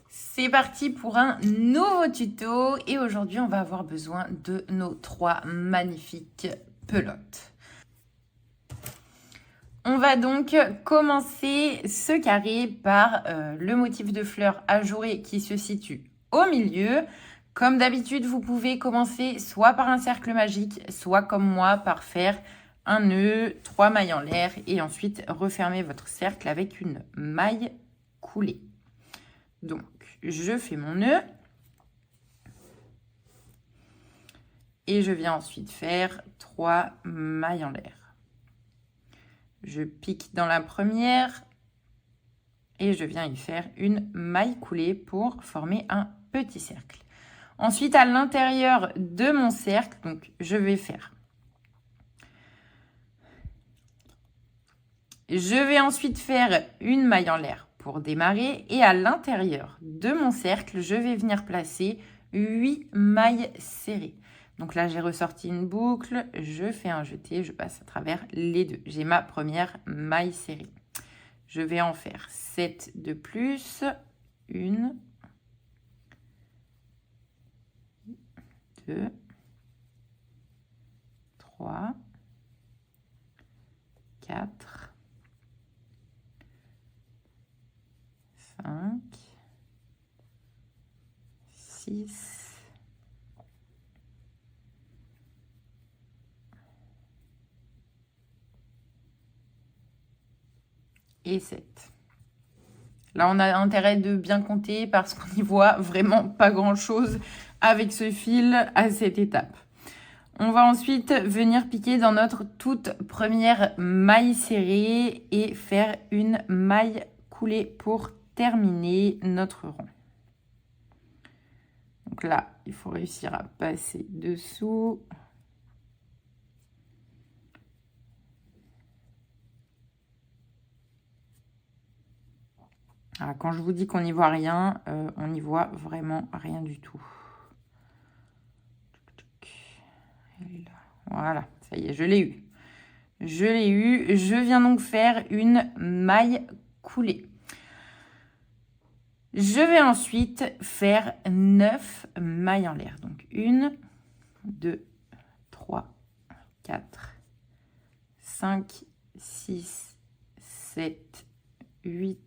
C'est parti pour un nouveau tuto et aujourd'hui on va avoir besoin de nos 3 magnifiques pelotes. On va donc commencer ce carré par le motif de fleurs ajouré qui se situe au milieu. Comme d'habitude, vous pouvez commencer soit par un cercle magique, soit comme moi par faire un nœud, 3 mailles en l'air et ensuite refermer votre cercle avec une maille coulée. Donc, je fais mon nœud et je viens ensuite faire 3 mailles en l'air. Je pique dans la première et je viens y faire une maille coulée pour former un petit cercle. Ensuite, à l'intérieur de mon cercle, donc je vais faire. Je vais ensuite faire une maille en l'air pour démarrer et à l'intérieur de mon cercle, je vais venir placer 8 mailles serrées. Donc là, j'ai ressorti une boucle, je fais un jeté, je passe à travers les deux. J'ai ma première maille serrée. Je vais en faire 7 de plus. 1, 2, 3, 4, 5, 6, et 7. Là, on a intérêt de bien compter parce qu'on n'y voit vraiment pas grand-chose avec ce fil à cette étape. On va ensuite venir piquer dans notre toute première maille serrée et faire une maille coulée pour terminer notre rond. Donc là, il faut réussir à passer dessous. Alors, quand je vous dis qu'on n'y voit rien, on n'y voit vraiment rien du tout. Voilà, ça y est, je l'ai eu. Je l'ai eu. Je viens donc faire une maille coulée. Je vais ensuite faire 9 mailles en l'air. Donc 1, 2, 3, 4, 5, 6, 7, 8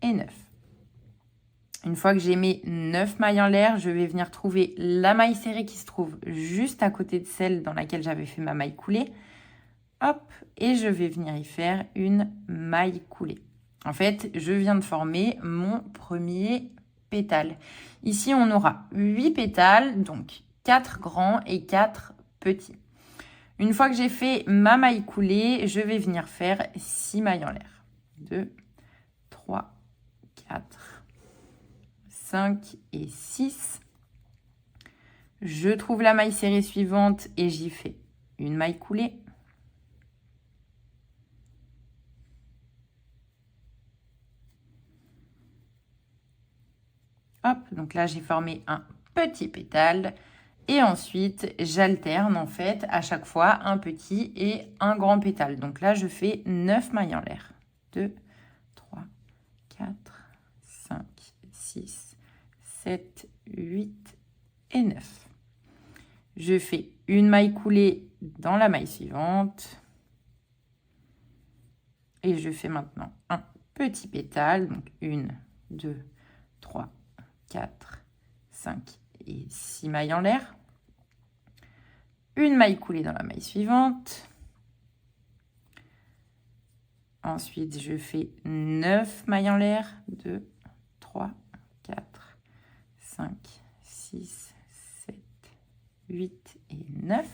et 9. Une fois que j'ai mes 9 mailles en l'air, je vais venir trouver la maille serrée qui se trouve juste à côté de celle dans laquelle j'avais fait ma maille coulée. Hop, et je vais venir y faire une maille coulée. En fait, je viens de former mon premier pétale. Ici, on aura 8 pétales, donc 4 grands et 4 petits. Une fois que j'ai fait ma maille coulée, je vais venir faire 6 mailles en l'air. 2, 3, 4, 5 et 6. Je trouve la maille serrée suivante et j'y fais une maille coulée. Hop, donc là, j'ai formé un petit pétale. Et ensuite, j'alterne en fait à chaque fois un petit et un grand pétale. Donc là, je fais 9 mailles en l'air. 2, 3, 4, 5, 6, 7, 8 et 9. Je fais une maille coulée dans la maille suivante. Et je fais maintenant un petit pétale. Donc 1, 2, 3, 4, 5 et 6 mailles en l'air. Une maille coulée dans la maille suivante. Ensuite, je fais 9 mailles en l'air. 2, 3, 4, 5, 6, 7, 8 et 9.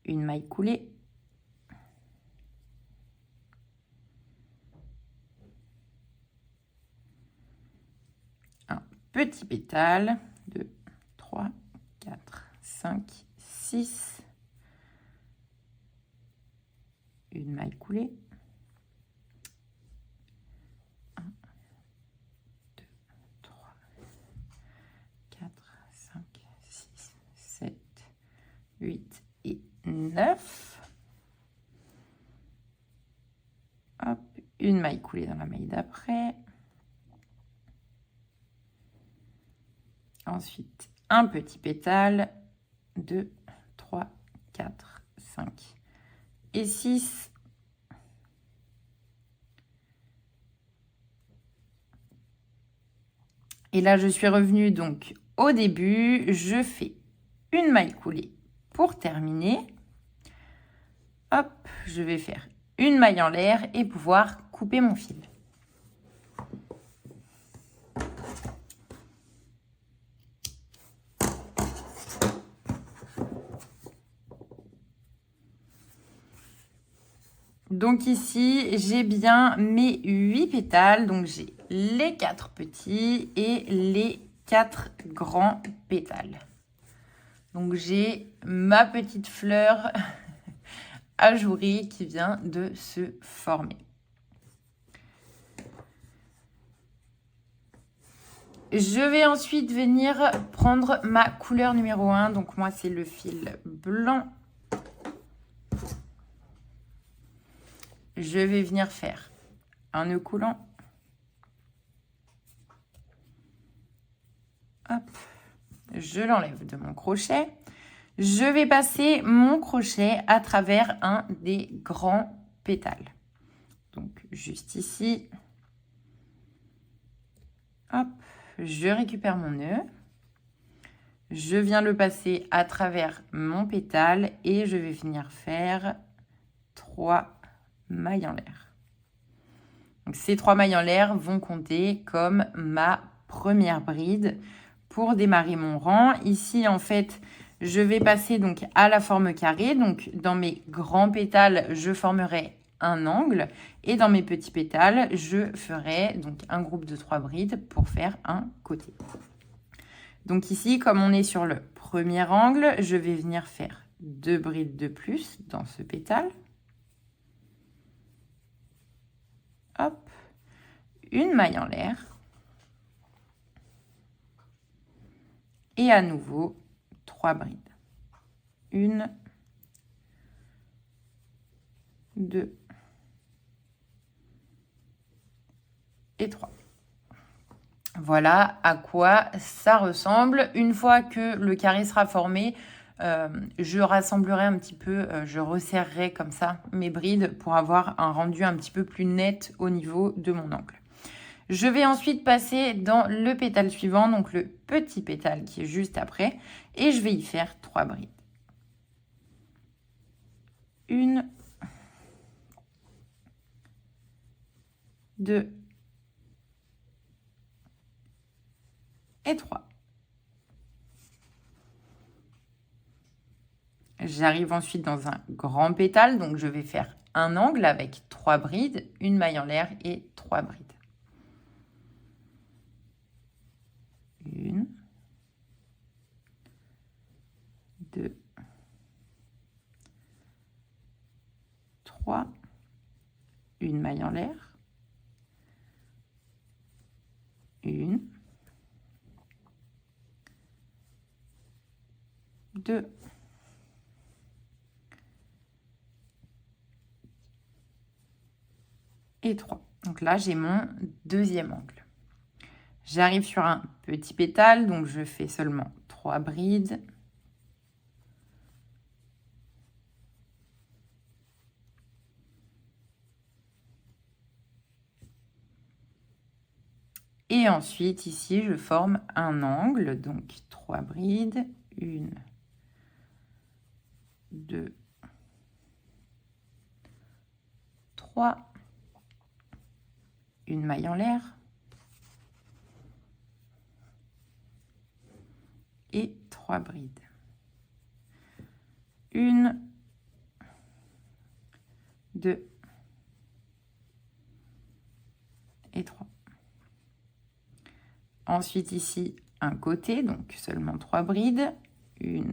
Une maille coulée. Un petit pétale. 2, 3, 4, 5, 6. Une maille coulée. 1, 2, 3, 4, 5, 9. Hop, une maille coulée dans la maille d'après. Ensuite, un petit pétale. 2, 3, 4, 5 et 6. Et là, je suis revenue donc au début. Je fais une maille coulée pour terminer. Hop, je vais faire une maille en l'air et pouvoir couper mon fil. Donc ici, j'ai bien mes 8 pétales. Donc j'ai les 4 petits et les 4 grands pétales. Donc j'ai ma petite fleur ajourée qui vient de se former. Je vais ensuite venir prendre ma couleur numéro 1. Donc moi, c'est le fil blanc. Je vais venir faire un nœud coulant. Hop. Je l'enlève de mon crochet. Je vais passer mon crochet à travers un des grands pétales. Donc, juste ici. Hop. Je récupère mon nœud. Je viens le passer à travers mon pétale et je vais venir faire 3 mailles en l'air. Donc, ces 3 mailles en l'air vont compter comme ma première bride pour démarrer mon rang. Ici, en fait, je vais passer donc à la forme carrée. Donc, dans mes grands pétales, je formerai un angle. Et dans mes petits pétales, je ferai donc un groupe de 3 brides pour faire un côté. Donc ici, comme on est sur le premier angle, je vais venir faire 2 brides de plus dans ce pétale. Hop, une maille en l'air. Et à nouveau, 3 brides. 1, 2 et 3. Voilà à quoi ça ressemble. Une fois que le carré sera formé, je rassemblerai un petit peu, je resserrerai comme ça mes brides pour avoir un rendu un petit peu plus net au niveau de mon angle. Je vais ensuite passer dans le pétale suivant, donc le petit pétale qui est juste après, et je vais y faire 3 brides. 1, 2 et 3. J'arrive ensuite dans un grand pétale, donc je vais faire un angle avec 3 brides, une maille en l'air et 3 brides. 1, 2, 3, une maille en l'air, 1, 2, et 3. Donc là, j'ai mon deuxième angle. J'arrive sur un petit pétale, donc je fais seulement 3 brides. Et ensuite, ici, je forme un angle, donc 3 brides, 1, 2, 3, une maille en l'air et 3 brides. 1, 2 et 3. Ensuite, ici, un côté, donc seulement 3 brides. 1,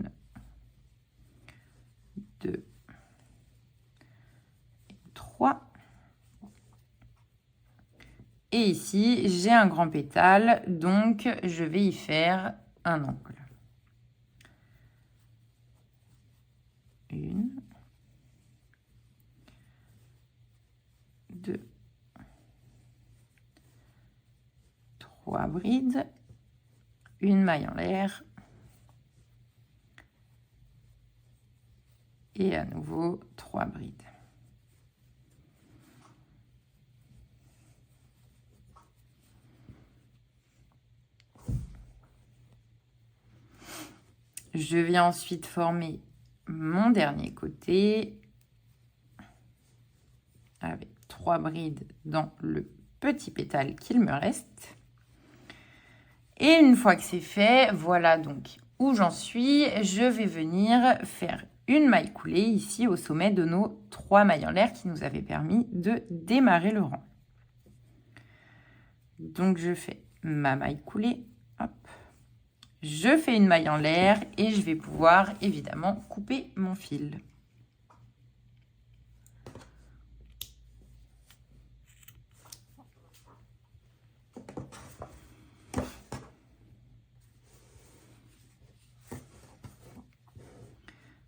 2, 3. Et ici, j'ai un grand pétale, donc je vais y faire un angle. 1, 3 brides, une maille en l'air et à nouveau 3 brides. Je viens ensuite former mon dernier côté avec 3 brides dans le petit pétale qu'il me reste. Et une fois que c'est fait, voilà donc où j'en suis. Je vais venir faire une maille coulée ici au sommet de nos 3 mailles en l'air qui nous avaient permis de démarrer le rang. Donc je fais ma maille coulée, hop. Je fais une maille en l'air et je vais pouvoir évidemment couper mon fil.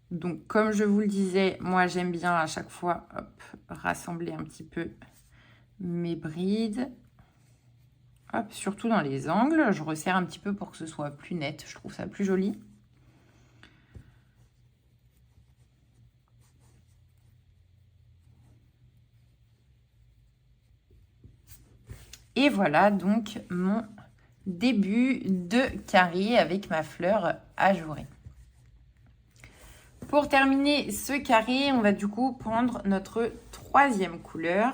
Donc comme je vous le disais, moi j'aime bien à chaque fois rassembler un petit peu mes brides. Hop, surtout dans les angles, je resserre un petit peu pour que ce soit plus net, je trouve ça plus joli. Et voilà donc mon début de carré avec ma fleur ajourée. Pour terminer ce carré, on va du coup prendre notre 3e couleur.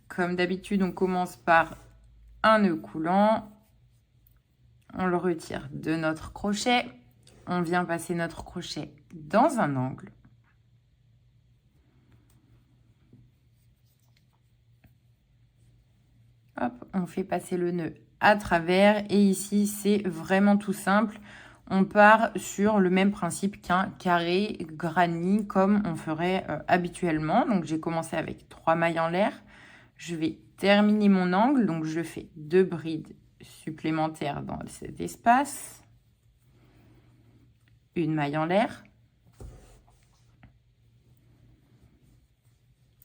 Comme d'habitude, on commence par un nœud coulant. On le retire de notre crochet. On vient passer notre crochet dans un angle. Hop, on fait passer le nœud à travers. Et ici, c'est vraiment tout simple. On part sur le même principe qu'un carré granit comme on ferait habituellement. Donc, j'ai commencé avec 3 mailles en l'air. Je vais terminer mon angle, donc je fais 2 brides supplémentaires dans cet espace. Une maille en l'air.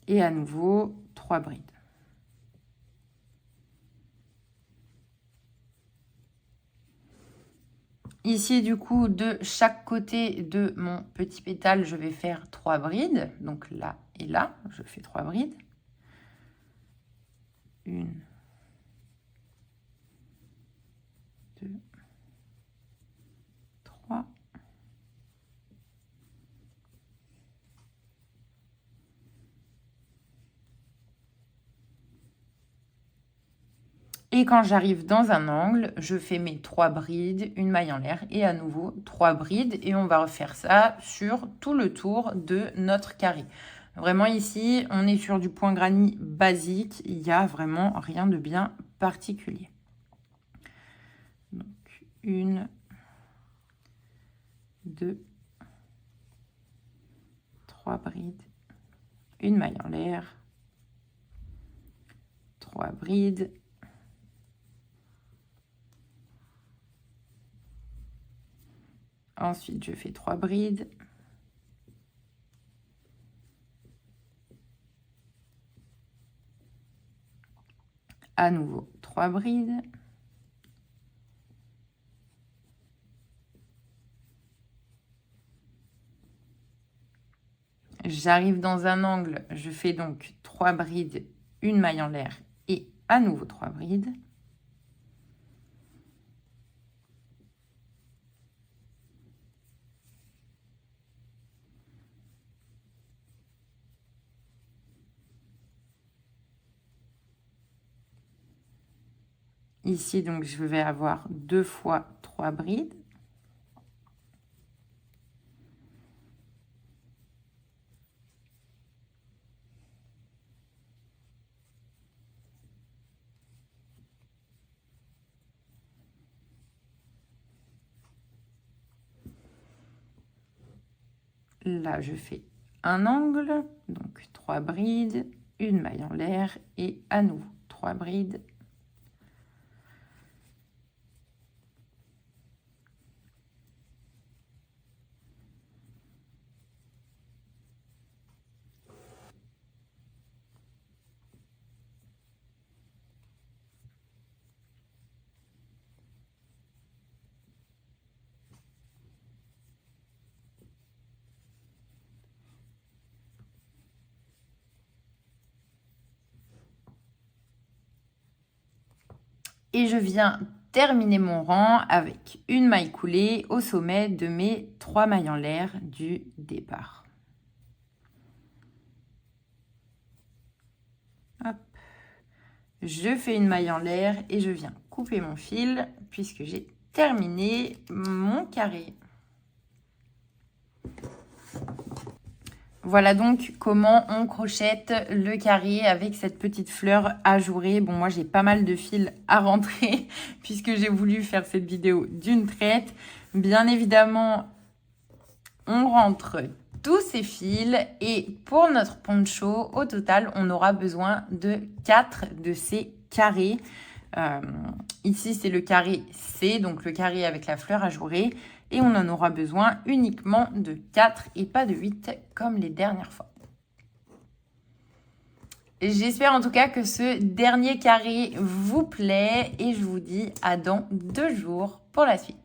Et à nouveau, 3 brides. Ici, du coup, de chaque côté de mon petit pétale, je vais faire 3 brides. Donc là et là, je fais 3 brides. 1, 2, 3. Et quand j'arrive dans un angle, je fais mes 3 brides, une maille en l'air et à nouveau 3 brides. Et on va refaire ça sur tout le tour de notre carré. Vraiment ici, on est sur du point granit basique. Il n'y a vraiment rien de bien particulier. Donc 1, 2, 3 brides, une maille en l'air, 3 brides. Ensuite, je fais 3 brides. À nouveau, 3 brides. J'arrive dans un angle, je fais donc 3 brides, une maille en l'air et à nouveau 3 brides. Ici, donc, je vais avoir 2 fois 3 brides. Là, je fais un angle, donc 3 brides, une maille en l'air et à nouveau 3 brides. Et je viens terminer mon rang avec une maille coulée au sommet de mes 3 mailles en l'air du départ. Hop. Je fais une maille en l'air et je viens couper mon fil puisque j'ai terminé mon carré. Voilà donc comment on crochette le carré avec cette petite fleur ajourée. Bon, moi, j'ai pas mal de fils à rentrer puisque j'ai voulu faire cette vidéo d'une traite. Bien évidemment, on rentre tous ces fils et pour notre poncho, au total, on aura besoin de 4 de ces carrés. Ici, c'est le carré C, donc le carré avec la fleur ajourée. Et on en aura besoin uniquement de 4 et pas de 8 comme les dernières fois. J'espère en tout cas que ce dernier carré vous plaît et je vous dis à dans 2 jours pour la suite.